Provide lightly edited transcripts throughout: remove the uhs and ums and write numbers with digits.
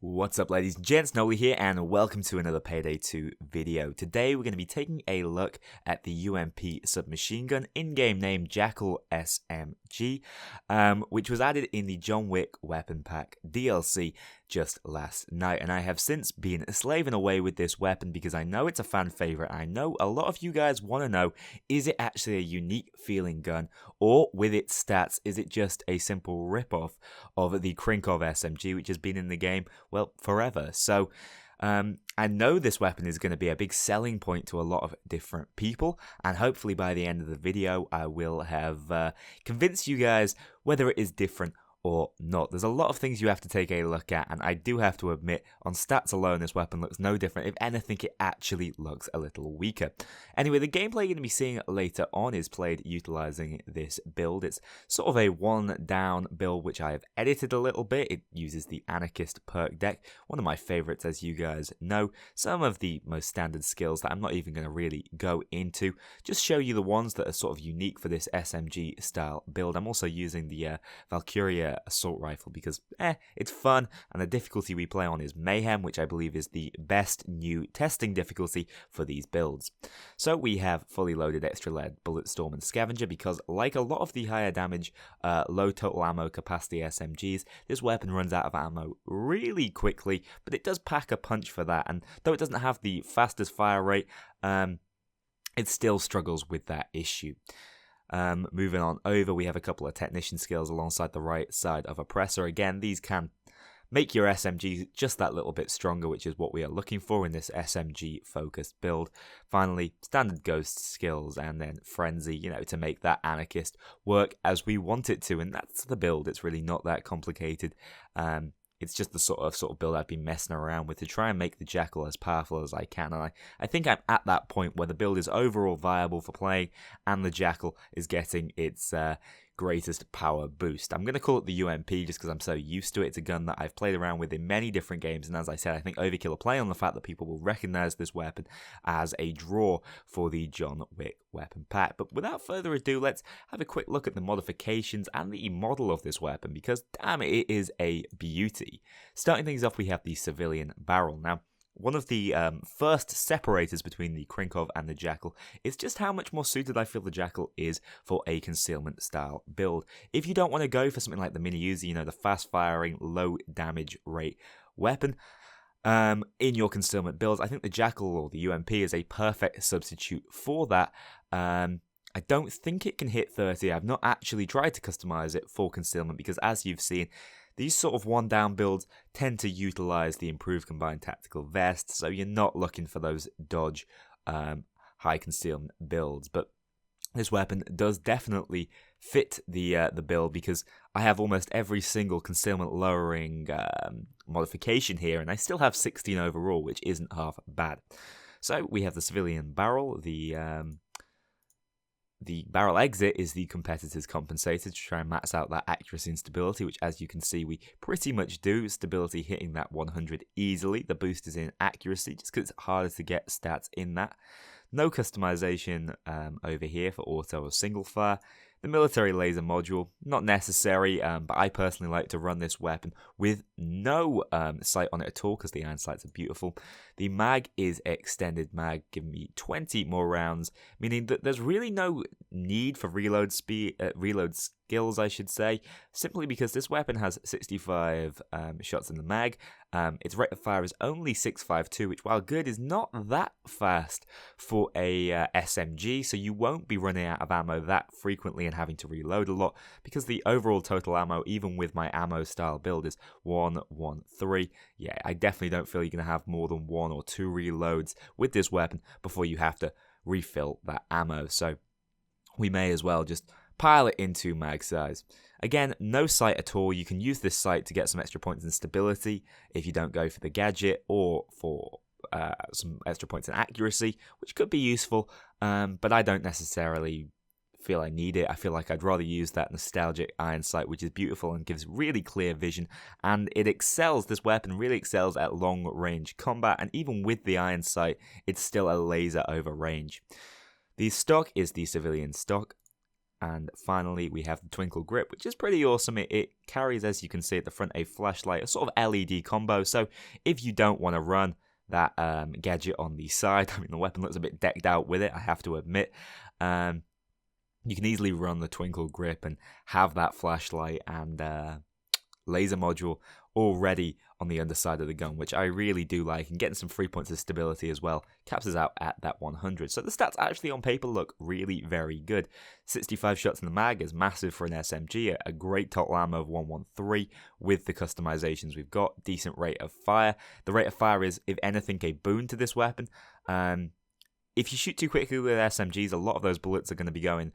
What's up, ladies and gents, Noli here, and welcome to another Payday 2 video. Today we're going to be taking a look at the UMP submachine gun, in-game name Jackal SMG, which was added in the John Wick Weapon Pack DLC just last night, and I have since been slaving away with this weapon because I know it's a fan favorite. I know a lot of you guys want to know, is it actually a unique feeling gun, or with its stats, is it just a simple rip-off of the Krinkov SMG, which has been in the game, well, forever. So I know this weapon is going to be a big selling point to a lot of different people, and hopefully by the end of the video I will have convinced you guys whether it is different or not. There's a lot of things you have to take a look at, and I do have to admit, on stats alone, this weapon looks no different. If anything, it actually looks a little weaker. Anyway, the gameplay you're going to be seeing later on is played utilizing this build. It's sort of a one-down build, which I have edited a little bit. It uses the Anarchist perk deck, one of my favorites, as you guys know. Some of the most standard skills that I'm not even going to really go into. Just show you the ones that are sort of unique for this SMG style build. I'm also using the Valkyria assault rifle because it's fun, and the difficulty we play on is Mayhem, which I believe is the best new testing difficulty for these builds. So we have fully loaded extra lead, Bulletstorm, and Scavenger because, like a lot of the higher damage, low total ammo capacity SMGs, this weapon runs out of ammo really quickly, but it does pack a punch for that, and though it doesn't have the fastest fire rate, it still struggles with that issue. Moving on over, we have a couple of technician skills alongside the right side of Oppressor. Again, these can make your SMG just that little bit stronger, which is what we are looking for in this SMG focused build. Finally, standard ghost skills, and then Frenzy, to make that Anarchist work as we want it to, and that's the build. It's really not that complicated. It's just the sort of build I've been messing around with to try and make the Jackal as powerful as I can. And I think I'm at that point where the build is overall viable for playing, and the Jackal is getting its greatest power boost. I'm going to call it the UMP just because I'm so used to it. It's a gun that I've played around with in many different games, and as I said, I think Overkill are playing on the fact that people will recognize this weapon as a draw for the John Wick Weapon Pack. But without further ado, let's have a quick look at the modifications and the model of this weapon, because damn it is a beauty. Starting things off, we have the civilian barrel. Now, one of the first separators between the Krinkov and the Jackal is just how much more suited I feel the Jackal is for a concealment style build. If you don't want to go for something like the Mini Uzi, the fast firing, low damage rate weapon, in your concealment builds, I think the Jackal or the UMP is a perfect substitute for that. I don't think it can hit 30. I've not actually tried to customize it for concealment because, as you've seen, these sort of one-down builds tend to utilize the improved combined tactical vest, so you're not looking for those dodge high concealment builds. But this weapon does definitely fit the build because I have almost every single concealment lowering modification here, and I still have 16 overall, which isn't half bad. So we have the civilian barrel, the barrel exit is the competitor's compensator to try and max out that accuracy and stability, which, as you can see, we pretty much do. Stability hitting that 100 easily. The boost is in accuracy, just because it's harder to get stats in that. No customization over here for auto or single fire. The military laser module, not necessary, but I personally like to run this weapon with no sight on it at all because the iron sights are beautiful. The mag is extended mag, giving me 20 more rounds, meaning that there's really no need for reload skills, I should say, simply because this weapon has 65 shots in the mag. Its rate of fire is only 6.52, which, while good, is not that fast for a SMG, so you won't be running out of ammo that frequently and having to reload a lot, because the overall total ammo, even with my ammo style build, is 113. Yeah, I definitely don't feel you're going to have more than 1 or 2 reloads with this weapon before you have to refill that ammo, so we may as well just pile it into mag size. Again, no sight at all. You can use this sight to get some extra points in stability if you don't go for the gadget, or for some extra points in accuracy, which could be useful, but I don't necessarily feel I need it. I feel like I'd rather use that nostalgic iron sight, which is beautiful and gives really clear vision, and this weapon really excels at long range combat, and even with the iron sight, it's still a laser over range. The stock is the civilian stock. And finally, we have the Twinkle Grip, which is pretty awesome. It carries, as you can see at the front, a flashlight, a sort of LED combo. So if you don't want to run that gadget on the side, I mean, the weapon looks a bit decked out with it, I have to admit. You can easily run the Twinkle Grip and have that flashlight and laser module already on the underside of the gun, which I really do like, and getting some 3 points of stability as well caps us out at that 100. So the stats actually on paper look really very good. 65 shots in the mag is massive for an SMG, a great total ammo of 113 with the customizations we've got, decent rate of fire. The rate of fire is, if anything, a boon to this weapon. If you shoot too quickly with SMGs, a lot of those bullets are going to be going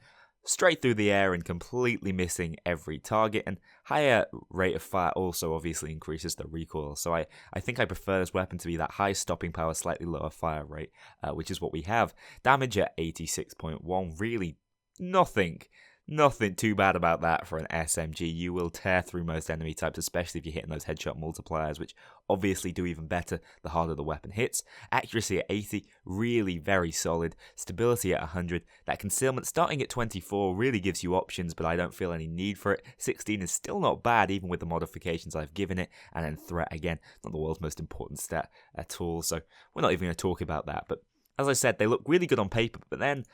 straight through the air and completely missing every target, and higher rate of fire also obviously increases the recoil. So I think I prefer this weapon to be that high stopping power, slightly lower fire rate, which is what we have. Damage at 86.1, really nothing too bad about that for an SMG. You will tear through most enemy types, especially if you're hitting those headshot multipliers, which obviously do even better the harder the weapon hits. Accuracy at 80, really very solid. Stability at 100. That concealment starting at 24 really gives you options, but I don't feel any need for it. 16 is still not bad, even with the modifications I've given it. And then threat, again, not the world's most important stat at all, so we're not even going to talk about that. But as I said, they look really good on paper, but then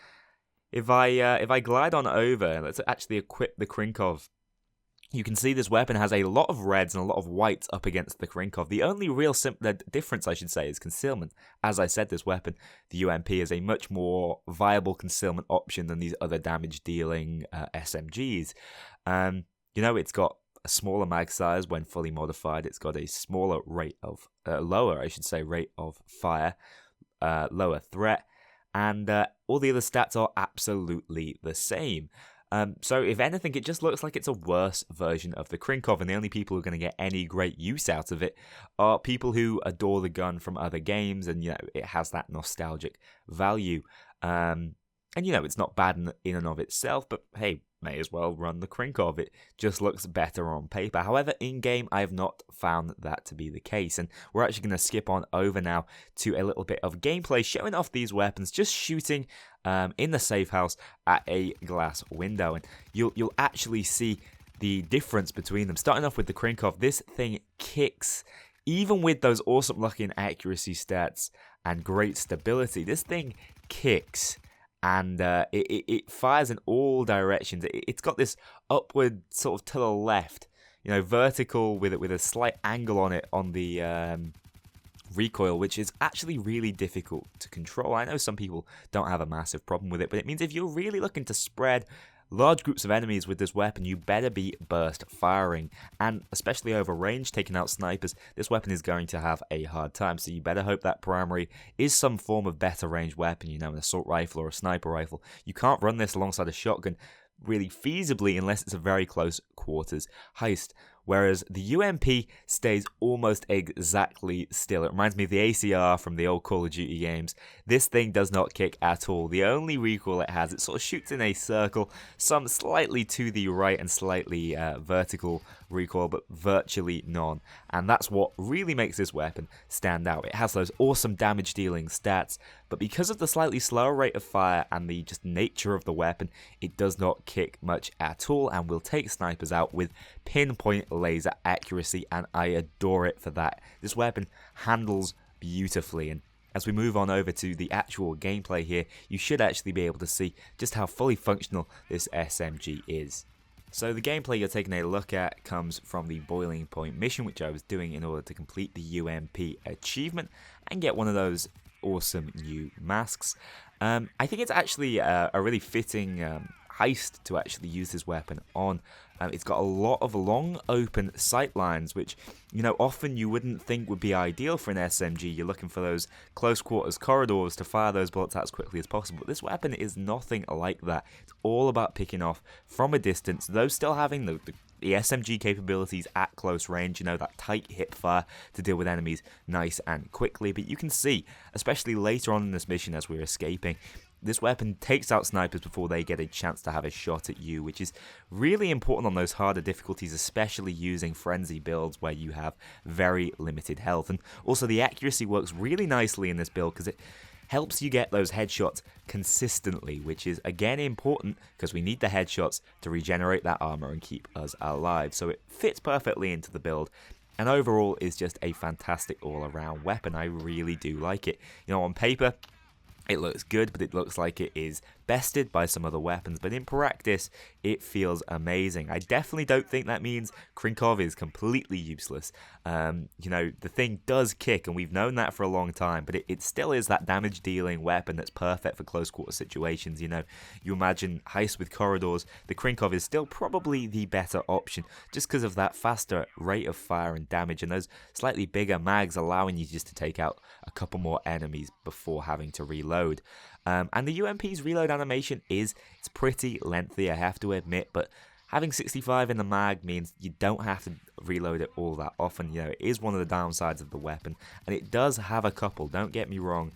if I glide on over, let's actually equip the Krinkov. You can see this weapon has a lot of reds and a lot of whites up against the Krinkov. The only real difference, I should say, is concealment. As I said, this weapon, the UMP, is a much more viable concealment option than these other damage-dealing SMGs. It's got a smaller mag size when fully modified. It's got a smaller rate of, lower rate of fire, lower threat, and all the other stats are absolutely the same. So if anything, it just looks like it's a worse version of the Krinkov, and the only people who are going to get any great use out of it are people who adore the gun from other games, and it has that nostalgic value. And it's not bad in and of itself, but hey, may as well run the Krinkov. It just looks better on paper. However, in-game, I have not found that to be the case, and we're actually going to skip on over now to a little bit of gameplay showing off these weapons, just shooting in the safe house at a glass window, and you'll actually see the difference between them. Starting off with the Krinkov, this thing kicks. Even with those awesome luck and accuracy stats and great stability, this thing kicks. And it fires in all directions. It's got this upward sort of to the left, vertical with a slight angle on it on the recoil, which is actually really difficult to control. I know some people don't have a massive problem with it, but it means if you're really looking to spread large groups of enemies with this weapon, you better be burst firing, and especially over range, taking out snipers, this weapon is going to have a hard time, so you better hope that primary is some form of better range weapon, an assault rifle or a sniper rifle. You can't run this alongside a shotgun really feasibly unless it's a very close quarters heist, whereas the UMP stays almost exactly still. It reminds me of the ACR from the old Call of Duty games. This thing does not kick at all. The only recoil it has, it sort of shoots in a circle, some slightly to the right and slightly vertical recoil, but virtually none. And that's what really makes this weapon stand out. It has those awesome damage dealing stats, but because of the slightly slower rate of fire and the just nature of the weapon, it does not kick much at all and will take snipers out with pinpoint laser accuracy, and I adore it for that. This weapon handles beautifully, and as we move on over to the actual gameplay here, you should actually be able to see just how fully functional this SMG is. So the gameplay you're taking a look at comes from the Boiling Point mission, which I was doing in order to complete the UMP achievement and get one of those awesome new masks. I think it's actually a really fitting heist to actually use this weapon on. It's got a lot of long open sight lines, which often you wouldn't think would be ideal for an SMG. You're looking for those close quarters corridors to fire those bullets out as quickly as possible. But this weapon is nothing like that. It's all about picking off from a distance, though still having the SMG capabilities at close range, that tight hip fire to deal with enemies nice and quickly. But you can see, especially later on in this mission as we're escaping, this weapon takes out snipers before they get a chance to have a shot at you, which is really important on those harder difficulties, especially using frenzy builds where you have very limited health. And also the accuracy works really nicely in this build because helps you get those headshots consistently, which is again important because we need the headshots to regenerate that armor and keep us alive. So it fits perfectly into the build, and overall is just a fantastic all-around weapon. I really do like it. You know, on paper it looks good, but it looks like it is bested by some other weapons. But in practice, it feels amazing. I definitely don't think that means Krinkov is completely useless. You know, the thing does kick, and we've known that for a long time, but it still is that damage-dealing weapon that's perfect for close-quarter situations. You know, you imagine heist with corridors, the Krinkov is still probably the better option, just because of that faster rate of fire and damage, and those slightly bigger mags allowing you just to take out a couple more enemies before having to reload. And the UMP's reload animation it's pretty lengthy, I have to admit, but having 65 in the mag means you don't have to reload it all that often. You know, it is one of the downsides of the weapon, and it does have a couple, don't get me wrong.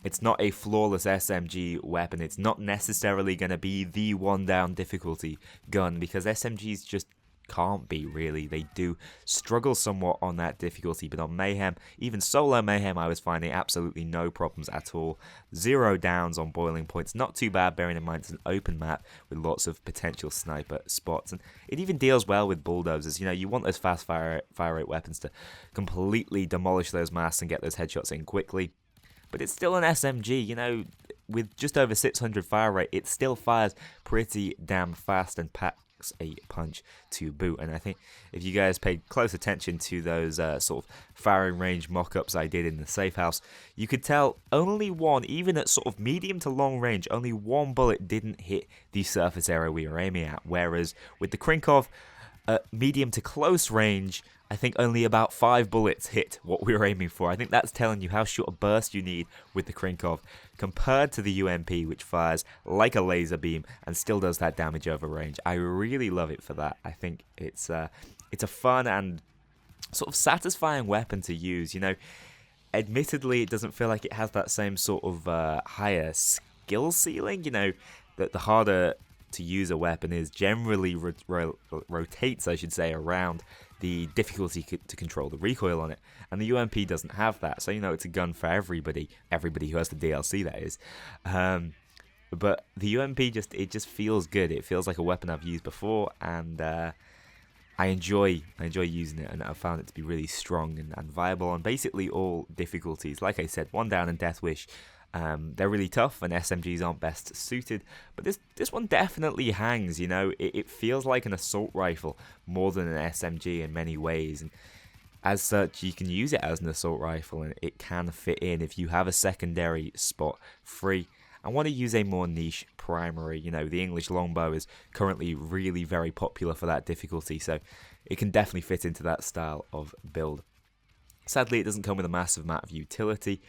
It's not a flawless SMG weapon. It's not necessarily going to be the one down difficulty gun, because SMGs just can't be, really. They do struggle somewhat on that difficulty, but on Mayhem, even solo Mayhem, I was finding absolutely no problems at all. 0 downs on boiling points, not too bad, bearing in mind it's an open map with lots of potential sniper spots, and it even deals well with bulldozers. You know, you want those fast fire rate weapons to completely demolish those masks and get those headshots in quickly, but it's still an SMG. You know, with just over 600 fire rate, it still fires pretty damn fast and packs a punch to boot. And I think if you guys paid close attention to those sort of firing range mock-ups I did in the safe house, you could tell only one, even at sort of medium to long range, only one bullet didn't hit the surface area we were aiming at, whereas with the Krinkov, medium to close range, I think only about 5 bullets hit what we were aiming for. I think that's telling you how short a burst you need with the Krinkov compared to the UMP, which fires like a laser beam and still does that damage over range. I really love it for that. I think it's a fun and sort of satisfying weapon to use. You know, admittedly, it doesn't feel like it has that same sort of higher skill ceiling. You know, that the harder to use a weapon is generally rotates, I should say, around the difficulty to control the recoil on it, and the UMP doesn't have that. So, you know, it's a gun for everybody who has the DLC, that is. But the UMP just feels good. It feels like a weapon I've used before, and I enjoy using it, and I found it to be really strong and viable on basically all difficulties. Like I said, 1 down and Death Wish, they're really tough, and SMGs aren't best suited, but this one definitely hangs. You know, it feels like an assault rifle more than an SMG in many ways, and as such you can use it as an assault rifle, and it can fit in if you have a secondary spot free and want to use a more niche primary. You know, the English longbow is currently really very popular for that difficulty, so it can definitely fit into that style of build. Sadly, it doesn't come with a massive amount of utility,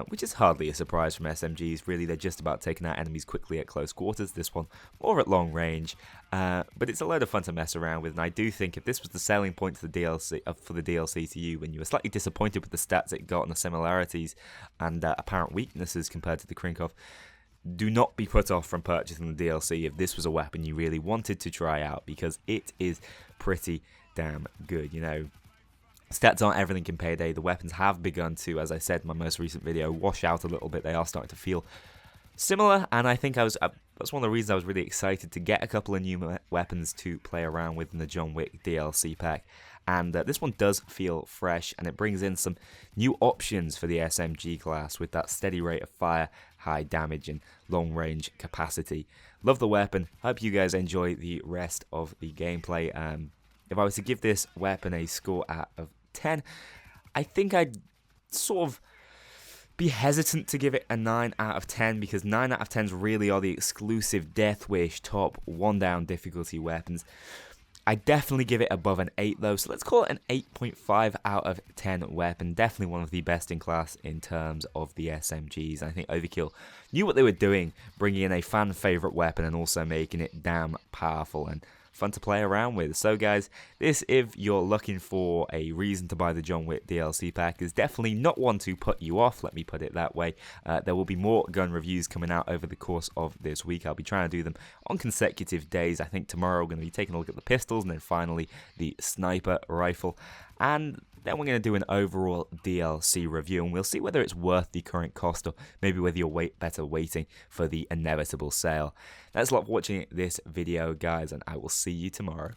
which is hardly a surprise from SMGs. Really, they're just about taking out enemies quickly at close quarters. This one more at long range, but it's a load of fun to mess around with. And I do think if this was the selling point to the DLC, for the DLC to you, when you were slightly disappointed with the stats it got and the similarities and apparent weaknesses compared to the Krinkov, do not be put off from purchasing the DLC if this was a weapon you really wanted to try out, because it is pretty damn good. You know, stats aren't everything in Payday. The weapons have begun to, as I said in my most recent video, wash out a little bit. They are starting to feel similar, and I think that's one of the reasons I was really excited to get a couple of new weapons to play around with in the John Wick DLC pack. And this one does feel fresh, and it brings in some new options for the SMG class with that steady rate of fire, high damage, and long range capacity. Love the weapon. Hope you guys enjoy the rest of the gameplay. If I was to give this weapon a score out of 10, I think I'd sort of be hesitant to give it a 9 out of 10, because 9 out of 10s really are the exclusive Death Wish top 1 down difficulty weapons. I definitely give it above an 8 though, so let's call it an 8.5 out of 10 weapon. Definitely one of the best in class in terms of the SMGs. I think Overkill knew what they were doing, bringing in a fan favorite weapon and also making it damn powerful and fun to play around with. So guys, this, if you're looking for a reason to buy the John Wick DLC pack, is definitely not one to put you off, let me put it that way. There will be more gun reviews coming out over the course of this week. I'll be trying to do them on consecutive days. I think tomorrow we're going to be taking a look at the pistols, and then finally the sniper rifle. And Then we're going to do an overall DLC review, and we'll see whether it's worth the current cost or maybe whether you're better waiting for the inevitable sale. Thanks a lot for watching this video, guys, and I will see you tomorrow.